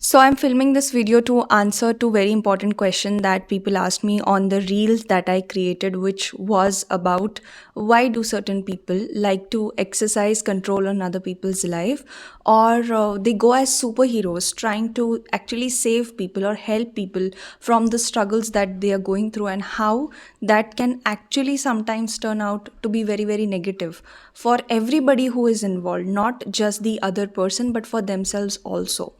So I'm filming this video to answer two very important questions that people asked me on the reels that I created, which was about why do certain people like to exercise control on other people's life, or they go as superheroes trying to actually save people or help people from the struggles that they are going through, and how that can actually sometimes turn out to be very, very negative for everybody who is involved, not just the other person but for themselves also.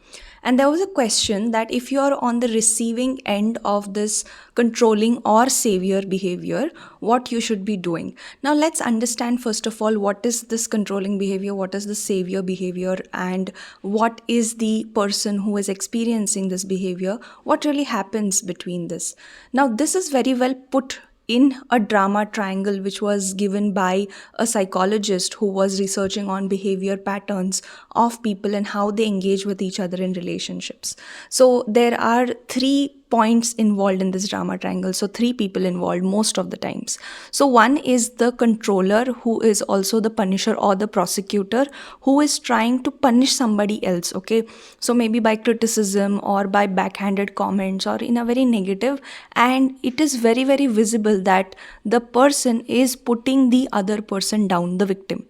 And there was a question that if you are on the receiving end of this controlling or savior behavior, what you should be doing. Now, let's understand first of all what is this controlling behavior, what is the savior behavior, and what is the person who is experiencing this behavior, what really happens between this. Now, this is very well put in a drama triangle which was given by a psychologist who was researching on behavior patterns of people and how they engage with each other in relationships. So there are 3 points involved in this drama triangle, so 3 people involved most of the times. So one is the controller, who is also the punisher or the prosecutor, who is trying to punish somebody else. Okay, so maybe by criticism or by backhanded comments or in a very negative, and it is very, very visible that the person is putting the other person down, the victim.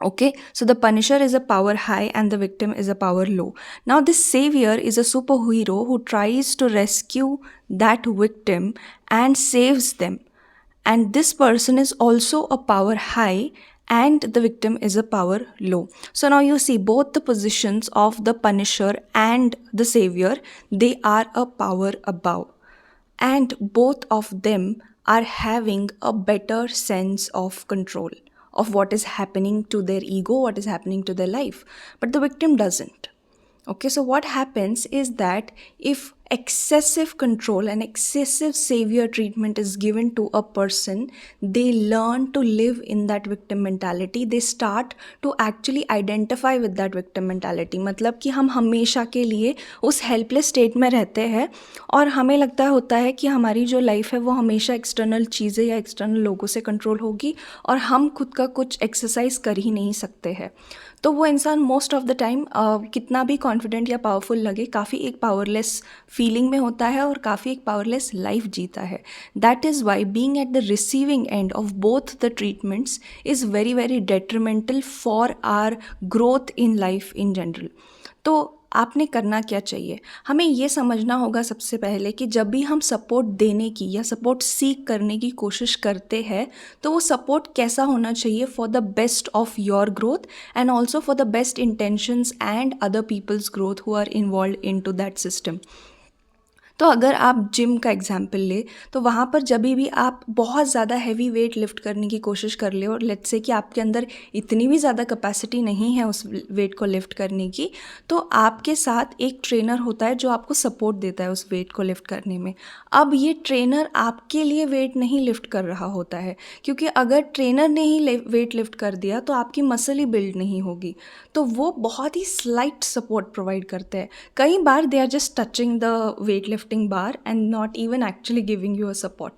Okay, so the punisher is a power high and the victim is a power low. Now, this savior is a superhero who tries to rescue that victim and saves them. And this person is also a power high and the victim is a power low. So now you see both the positions of the punisher and the savior, they are a power above. And both of them are having a better sense of control of what is happening to their ego, what is happening to their life. But the victim doesn't. Okay, so what happens is that if excessive control and excessive savior treatment is given to a person, they learn to live in that victim mentality. They start to actually identify with that victim mentality. मतलब कि हम हमेशा के लिए उस helpless state में रहते हैं और हमें लगता होता है कि हमारी जो लाइफ है वो हमेशा एक्सटर्नल चीज़ें या एक्सटर्नल लोगों से कंट्रोल होगी और हम खुद का कुछ एक्सरसाइज कर ही नहीं सकते हैं. तो वो इंसान मोस्ट ऑफ द टाइम कितना भी कॉन्फिडेंट या पावरफुल लगे, काफ़ी एक पावरलेस फीलिंग में होता है और काफ़ी एक पावरलेस लाइफ जीता है. That is why being at the receiving end of both the treatments is very very detrimental for our growth in life in general. तो आपने करना क्या चाहिए, हमें ये समझना होगा सबसे पहले कि जब भी हम सपोर्ट देने की या सपोर्ट सीख करने की कोशिश करते हैं तो वो सपोर्ट कैसा होना चाहिए for the best of your growth and also for the best intentions and other people's growth who are involve in to that system. तो अगर आप जिम का एग्जाम्पल ले तो वहाँ पर जब भी आप बहुत ज़्यादा हैवी वेट लिफ्ट करने की कोशिश कर ले और लेट्स से कि आपके अंदर इतनी भी ज़्यादा कैपेसिटी नहीं है उस वेट को लिफ्ट करने की, तो आपके साथ एक ट्रेनर होता है जो आपको सपोर्ट देता है उस वेट को लिफ्ट करने में. अब ये ट्रेनर आपके लिए वेट नहीं लिफ्ट कर रहा होता है, क्योंकि अगर ट्रेनर ने ही वेट लिफ्ट कर दिया तो आपकी मसल ही बिल्ड नहीं होगी. तो वो बहुत ही स्लाइट सपोर्ट प्रोवाइड करते हैं. कई बार they are just touching the weight lifting bar and not even actually giving you a support.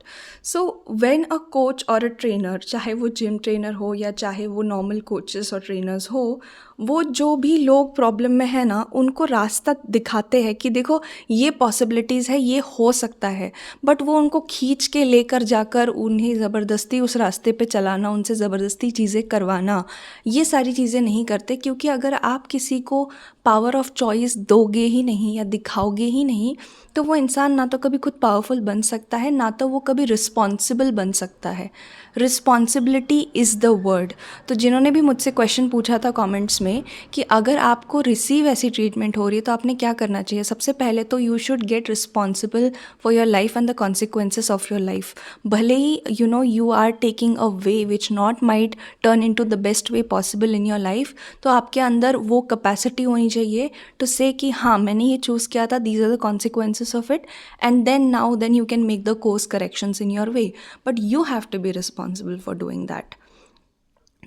So when a coach or a trainer, चाहे वो जिम ट्रेनर हो या चाहे वो नॉर्मल कोचेस और ट्रेनर्स हो, वो जो भी लोग प्रॉब्लम में है ना उनको रास्ता दिखाते हैं कि देखो ये पॉसिबिलिटीज़ है, ये हो सकता है, बट वो उनको खींच के लेकर जाकर उन्हें ज़बरदस्ती उस रास्ते पे चलाना, उनसे ज़बरदस्ती चीज़ें करवाना, ये सारी चीज़ें नहीं करते. क्योंकि अगर आप किसी को पावर ऑफ चॉइस दोगे ही नहीं या दिखाओगे ही नहीं तो वो इंसान ना तो कभी खुद पावरफुल बन सकता है, ना तो वो कभी रिस्पॉन्सिबल बन सकता है. Responsibility is the word. तो जिन्होंने भी मुझसे क्वेश्चन पूछा था कमेंट्स में कि अगर आपको रिसीव ऐसी ट्रीटमेंट हो रही है तो आपने क्या करना चाहिए, सबसे पहले तो you should get responsible for your life and the consequences of your life. भले ही you are taking a way which not might turn into the best way possible in your life, तो आपके अंदर वो capacity होनी चाहिए to say कि हाँ मैंने ये चूज़ किया था, these are the consequences of it, and then you can make the course corrections in your way, but you have to be responsible for doing that.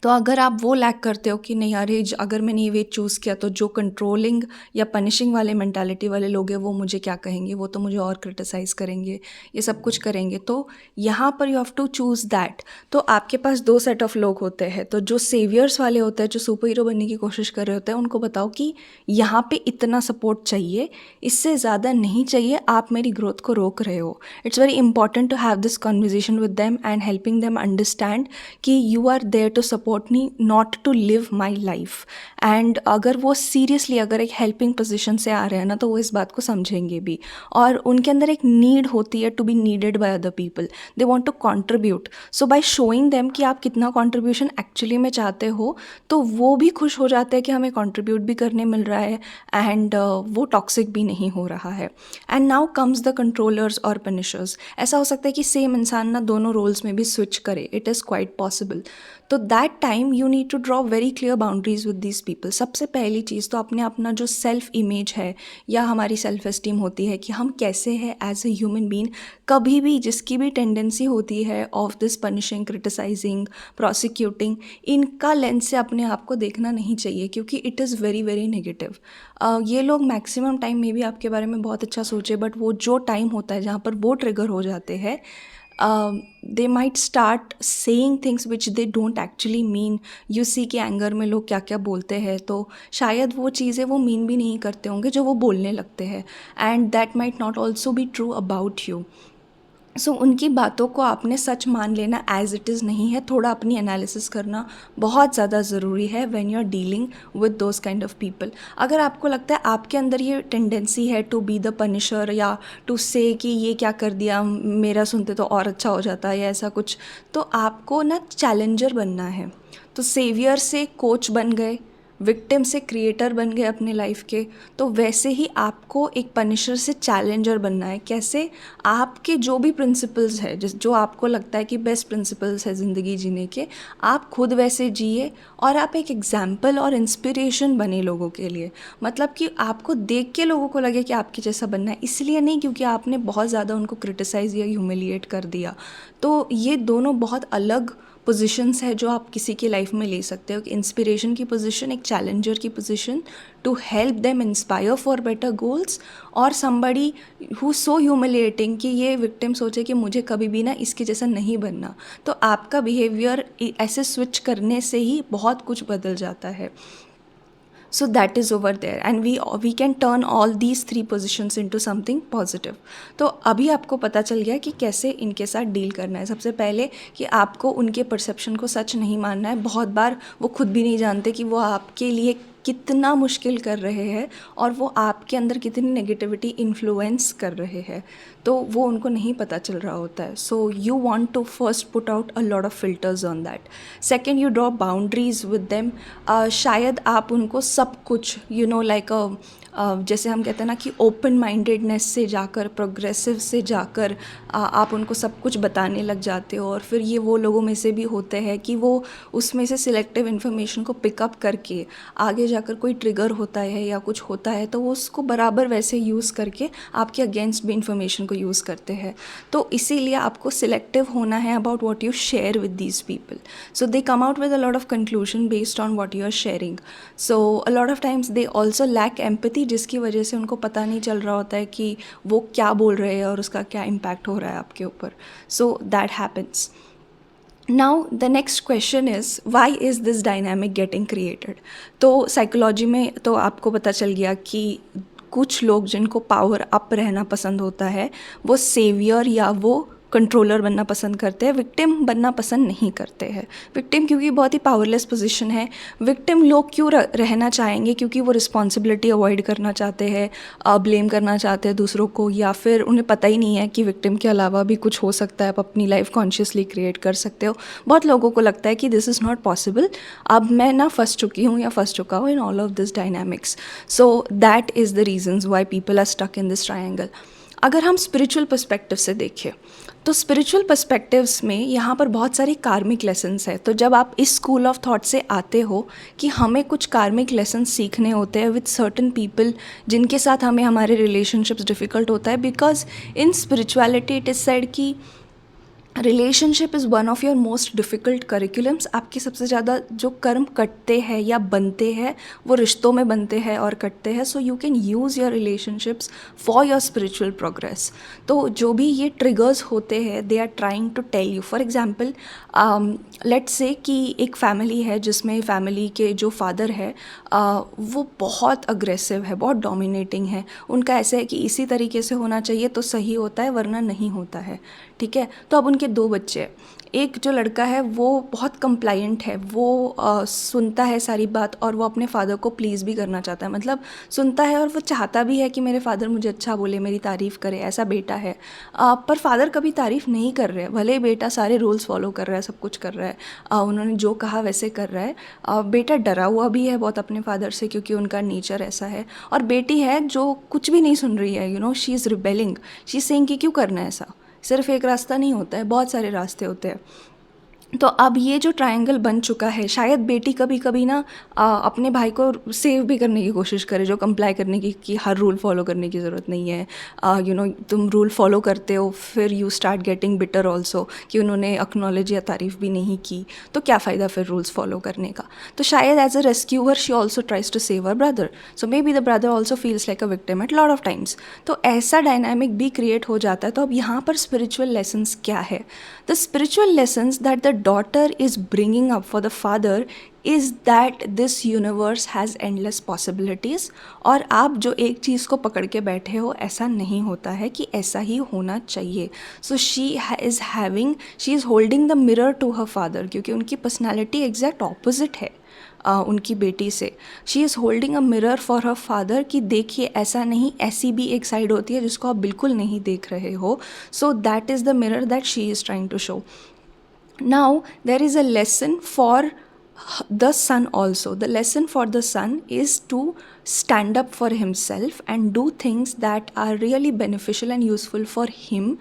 तो अगर आप वो लैक करते हो कि नहीं यार ये अगर मैंने ये वे चूज़ किया तो जो कंट्रोलिंग या पनिशिंग वाले मेंटालिटी वाले लोग हैं वो मुझे क्या कहेंगे, वो तो मुझे और क्रिटिसाइज़ करेंगे, ये सब कुछ करेंगे। तो यहाँ पर you have to choose that. तो आपके पास दो सेट ऑफ लोग होते हैं। तो जो सेवियर्स वाले होते हैं, जो सुपर हीरो बनने की कोशिश कर रहे होते हैं, उनको बताओ कि यहाँ पे इतना सपोर्ट चाहिए, इससे ज़्यादा नहीं चाहिए, आप मेरी ग्रोथ को रोक रहे हो। It's very important to have this conversation with them and helping them understand कि you are there to support me, not to live my life. And अगर वो सीरियसली अगर एक हेल्पिंग पोजिशन से आ रहे हैं ना, तो वो इस बात को समझेंगे भी। और उनके अंदर एक नीड होती है to be needed by other people, they want to contribute. So by showing them कि आप कितना कॉन्ट्रीब्यूशन एक्चुअली में चाहते हो, तो वो भी खुश हो जाते हैं कि हमें कॉन्ट्रीब्यूट भी करने मिल रहा है एंड वो टॉक्सिक भी नहीं हो रहा है। And now comes the controllers और पनिशर्स। ऐसा हो सकता है कि सेम इंसान ना दोनों रोल्स में भी स्विच करे, इट इज़ क्वाइट पॉसिबल। तो that time you need to draw very clear boundaries with these people. सबसे पहली चीज़ तो अपने अपना जो सेल्फ इमेज है या हमारी सेल्फ एस्टीम होती है कि हम कैसे हैं एज ए ह्यूमन बीइंग, कभी भी जिसकी भी टेंडेंसी होती है of this punishing, criticising, prosecuting, इनका लेंस से अपने आप को देखना नहीं चाहिए, क्योंकि it is very very negative. ये लोग मैक्सिमम टाइम में भी आपके बारे में बहुत अच्छा सोचे, बट वो जो टाइम होता है जहाँ पर वो ट्रिगर हो जाते हैं, they might start saying things which they don't actually mean. You see कि एंगर में लोग क्या क्या बोलते हैं, तो शायद वो चीज़ें वो मीन भी नहीं करते होंगे जो वो बोलने लगते हैं, and that might not also be true about you. So उनकी बातों को आपने सच मान लेना एज इट इज़ नहीं है। थोड़ा अपनी एनालिसिस करना बहुत ज़्यादा ज़रूरी है when you are dealing with those kind of people. अगर आपको लगता है आपके अंदर ये टेंडेंसी है टू बी द पनिशर या टू से कि ये क्या कर दिया, मेरा सुनते तो और अच्छा हो जाता है या ऐसा कुछ, तो आपको ना चैलेंजर बनना है। तो सेवियर से कोच बन गए, विक्टिम से क्रिएटर बन गए अपने लाइफ के, तो वैसे ही आपको एक पनिशर से चैलेंजर बनना है। कैसे? आपके जो भी प्रिंसिपल्स है, जिस जो आपको लगता है कि बेस्ट प्रिंसिपल्स है ज़िंदगी जीने के, आप खुद वैसे जिए और आप एक एग्जाम्पल और इंस्पिरेशन बने लोगों के लिए। मतलब कि आपको देख के लोगों को लगे कि आपके जैसा बनना है, इसलिए नहीं क्योंकि आपने बहुत ज़्यादा उनको क्रिटिसाइज़ या ह्यूमिलिएट कर दिया। तो ये दोनों बहुत अलग पोजीशंस है जो आप किसी की लाइफ में ले सकते हो। इंस्पिरेशन की पोजीशन, एक चैलेंजर की position to help them inspire for better goals, और समबडी हु सो ह्यूमिलिएटिंग कि ये विक्टिम सोचे कि मुझे कभी भी ना इसके जैसा नहीं बनना। तो आपका बिहेवियर ऐसे स्विच करने से ही बहुत कुछ बदल जाता है। So that is over there and we can turn all these three positions into something positive. तो अभी आपको पता चल गया कि कैसे इनके साथ डील करना है। सबसे पहले कि आपको उनके परसेप्शन को सच नहीं मानना है। बहुत बार वो खुद भी नहीं जानते कि वो आपके लिए कितना मुश्किल कर रहे हैं और वो आपके अंदर कितनी नेगेटिविटी इन्फ्लुएंस कर रहे हैं, तो वो उनको नहीं पता चल रहा होता है। So you want to first put out a lot of filters on that. Second, you draw boundaries with them. शायद आप उनको सब कुछ लाइक जैसे हम कहते हैं ना कि ओपन माइंडेडनेस से जाकर, प्रोग्रेसिव से जाकर आप उनको सब कुछ बताने लग जाते हो, और फिर ये वो लोगों में से भी होते हैं कि वो उसमें से सिलेक्टिव इन्फॉर्मेशन को पिकअप करके आगे जाकर कोई ट्रिगर होता है या कुछ होता है तो वो उसको बराबर वैसे यूज़ करके आपके अगेंस्ट भी इन्फॉर्मेशन को यूज़ करते हैं। तो इसीलिए आपको सिलेक्टिव होना है about what you share with these people. So they come out with a lot of conclusion based on what you are sharing. So a lot of times they also lack empathy, जिसकी वजह से उनको पता नहीं चल रहा होता है कि वो क्या बोल रहे हैं और उसका क्या इम्पैक्ट हो रहा है आपके ऊपर। So that happens. Now the next question is why is this dynamic getting created. तो साइकोलॉजी में तो आपको पता चल गया कि कुछ लोग जिनको पावर अप रहना पसंद होता है वो सेवियर या वो कंट्रोलर बनना पसंद करते हैं, विक्टिम बनना पसंद नहीं करते हैं। विक्टिम क्योंकि बहुत ही पावरलेस पोजीशन है। विक्टिम लोग क्यों रहना चाहेंगे? क्योंकि वो रिस्पॉन्सिबिलिटी अवॉइड करना चाहते हैं, ब्लेम करना चाहते हैं दूसरों को, या फिर उन्हें पता ही नहीं है कि विक्टिम के अलावा भी कुछ हो सकता है, आप अपनी लाइफ कॉन्शियसली क्रिएट कर सकते हो। बहुत लोगों को लगता है कि दिस इज़ नॉट पॉसिबल, अब मैं ना फंस चुकी हूँ या फंस चुका हूँ in all of this dynamics. So that is the reasons why people are stuck in this triangle. अगर हम स्पिरिचुअल पर्सपेक्टिव से देखें तो स्पिरिचुअल पर्सपेक्टिव्स में यहाँ पर बहुत सारी कार्मिक लेसन्स है। तो जब आप इस स्कूल ऑफ थॉट से आते हो कि हमें कुछ कार्मिक लेसन्स सीखने होते हैं विद सर्टन पीपल जिनके साथ हमें हमारे रिलेशनशिप्स डिफ़िकल्ट होता है, because in spirituality it is said कि relationship is one of your most difficult curriculums. आपके सबसे ज़्यादा जो कर्म कटते हैं या बनते हैं वो रिश्तों में बनते हैं और कटते हैं। So you can use your relationships for your spiritual progress. तो जो भी ये ट्रिगर्स होते हैं they are trying to tell you. For example let's say कि एक फैमिली है जिसमें फैमिली के जो फादर है वो बहुत अग्रेसिव है, बहुत डोमिनेटिंग है। उनका ऐसे है कि इसी तरीके से होना चाहिए तो सही होता है वरना नहीं होता है, ठीक है। तो अब उनके दो बच्चे हैं। एक जो लड़का है वो बहुत कंप्लायंट है, वो सुनता है सारी बात और वो अपने फादर को प्लीज़ भी करना चाहता है। मतलब सुनता है और वो चाहता भी है कि मेरे फादर मुझे अच्छा बोले, मेरी तारीफ़ करे, ऐसा बेटा है। पर फादर कभी तारीफ़ नहीं कर रहे, भले ही बेटा सारे रूल्स फॉलो कर रहा है, सब कुछ कर रहा है, उन्होंने जो कहा वैसे कर रहा है। बेटा डरा हुआ भी है बहुत अपने फादर से क्योंकि उनका नेचर ऐसा है। और बेटी है जो कुछ भी नहीं सुन रही है, you know, she is rebelling, she is saying कि क्यों करना है ऐसा, सिर्फ एक रास्ता नहीं होता है, बहुत सारे रास्ते होते हैं। तो अब ये जो ट्रायंगल बन चुका है, शायद बेटी कभी कभी ना अपने भाई को सेव भी करने की कोशिश करे, जो कंप्लाई करने की कि हर रूल फॉलो करने की ज़रूरत नहीं है। यू नो, तुम रूल फॉलो करते हो फिर you start getting bitter also कि उन्होंने एक्नॉलेज या तारीफ़ भी नहीं की, तो क्या फ़ायदा फिर रूल्स फॉलो करने का। तो शायद as a rescuer she also tries to save her brother, so maybe the brother also feels like a victim at lot of times. तो ऐसा डायनामिक भी क्रिएट हो जाता है। तो अब यहाँ पर स्पिरिचुअल लेसन्स क्या है? The spiritual lessons that the daughter is bringing up for the father is that this universe has endless possibilities। और आप जो एक चीज़ को पकड़ के बैठे हो ऐसा नहीं होता है कि ऐसा ही होना चाहिए। So she is holding the mirror to her father, क्योंकि उनकी पर्सनैलिटी एग्जैक्ट ऑपोजिट है उनकी बेटी से। She is holding a mirror for her father कि देखिए ऐसा नहीं, ऐसी भी एक साइड होती है जिसको आप बिल्कुल नहीं देख रहे हो। So that is the mirror that she is trying to show. Now there is a lesson for the son also. The lesson for the son is to stand up for himself and do things that are really beneficial and useful for him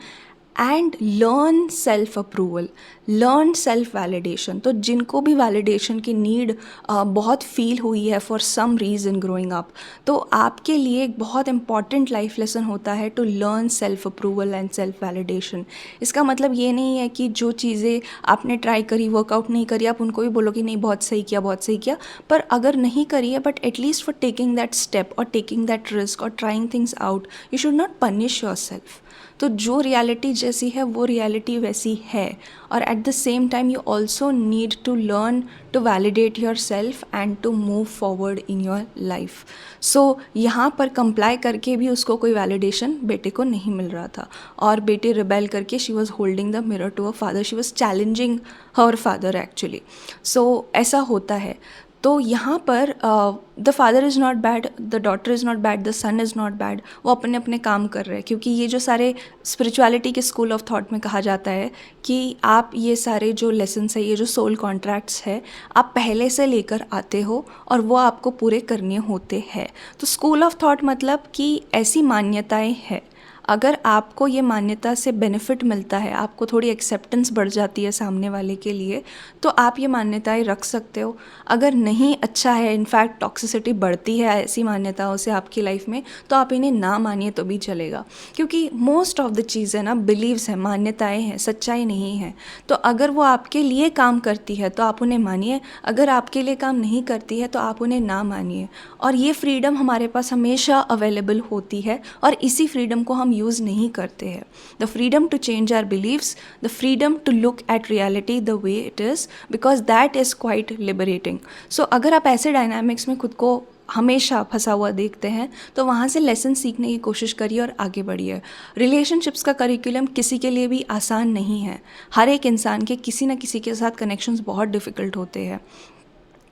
and learn self approval, learn self validation. तो जिनको भी validation की need बहुत feel हुई है for some reason growing up, तो आपके लिए एक बहुत इंपॉर्टेंट लाइफ लेसन होता है to learn self approval and self validation. इसका मतलब ये नहीं है कि जो चीज़ें आपने ट्राई करी, वर्कआउट नहीं करी, आप उनको भी बोलो कि नहीं बहुत सही किया, बहुत सही किया। पर अगर नहीं करी है, but at least for taking that step और टेकिंग दैट रिस्क और trying things out, you should not punish your self. तो जो रियलिटी जैसी है वो रियलिटी वैसी है। और at the same time you also need to learn to validate yourself and to move forward in your life. So यहाँ पर कंप्लाई करके भी उसको कोई वैलिडेशन बेटे को नहीं मिल रहा था, और बेटे रिबेल करके she was holding the mirror to a father, she was challenging her father actually. So ऐसा होता है। तो यहाँ पर the father is not bad, the daughter is not bad, the son is not bad, वो अपने अपने काम कर रहे हैं। क्योंकि ये जो सारे स्पिरिचुअलिटी के स्कूल ऑफ थॉट में कहा जाता है कि आप ये सारे जो लेसन्स है, ये जो सोल कॉन्ट्रैक्ट्स है, आप पहले से लेकर आते हो और वो आपको पूरे करने होते हैं। तो स्कूल ऑफ थॉट मतलब कि ऐसी मान्यताएं हैं, अगर आपको ये मान्यता से बेनिफिट मिलता है, आपको थोड़ी एक्सेप्टेंस बढ़ जाती है सामने वाले के लिए, तो आप ये मान्यताएं रख सकते हो। अगर नहीं अच्छा है, इनफैक्ट टॉक्सिसिटी बढ़ती है ऐसी मान्यताओं से आपकी लाइफ में, तो आप इन्हें ना मानिए तो भी चलेगा। क्योंकि मोस्ट ऑफ द चीज़ें ना बिलीव्स हैं, मान्यताएं हैं, सच्चाई नहीं है। तो अगर वो आपके लिए काम करती है तो आप उन्हें मानिए, अगर आपके लिए काम नहीं करती है तो आप उन्हें ना मानिए। और ये फ्रीडम हमारे पास हमेशा अवेलेबल होती है और इसी फ्रीडम को हम यूज़ नहीं करते हैं। The freedom to change our beliefs, the freedom to look at reality the way it is, because that is quite liberating. So अगर आप ऐसे डायनामिक्स में खुद को हमेशा फंसा हुआ देखते हैं तो वहाँ से लेसन सीखने की कोशिश करिए और आगे बढ़िए। रिलेशनशिप्स का करिकुलम किसी के लिए भी आसान नहीं है। हर एक इंसान के किसी न किसी के साथ कनेक्शंस बहुत डिफ़िकल्ट होते हैं।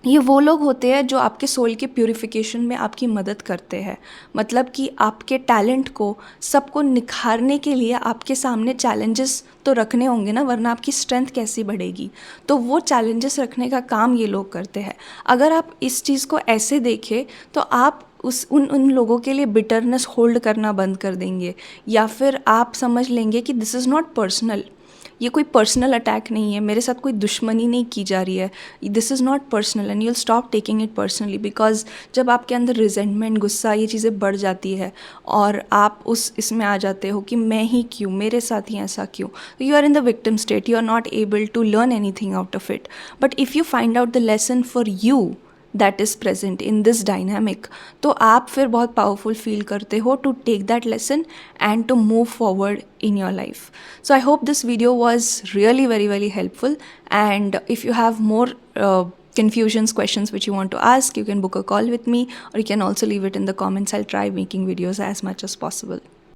ये वो लोग होते हैं जो आपके सोल के प्यूरिफिकेशन में आपकी मदद करते हैं। मतलब कि आपके टैलेंट को सबको निखारने के लिए आपके सामने चैलेंजेस तो रखने होंगे ना, वरना आपकी स्ट्रेंथ कैसी बढ़ेगी। तो वो चैलेंजेस रखने का काम ये लोग करते हैं। अगर आप इस चीज़ को ऐसे देखें तो आप उन लोगों के लिए बिटरनेस होल्ड करना बंद कर देंगे, या फिर आप समझ लेंगे कि दिस इज़ नॉट पर्सनल, ये कोई पर्सनल अटैक नहीं है, मेरे साथ कोई दुश्मनी नहीं की जा रही है, this is not personal and you'll stop taking it personally. Because जब आपके अंदर रिजेंटमेंट, गुस्सा, ये चीज़ें बढ़ जाती है और आप उस इसमें आ जाते हो कि मैं ही क्यों, मेरे साथ ही ऐसा क्यों, you are in the victim state, you are not able to learn anything out of it. But if you find out the lesson for you that is present in this dynamic, तो आप फिर बहुत powerful feel करते हो to take that lesson and to move forward in your life. So I hope this video was really very helpful, and if you have more confusions, questions which you want to ask, you can book a call with me, or you can also leave it in the comments. I'll try making videos as much as possible.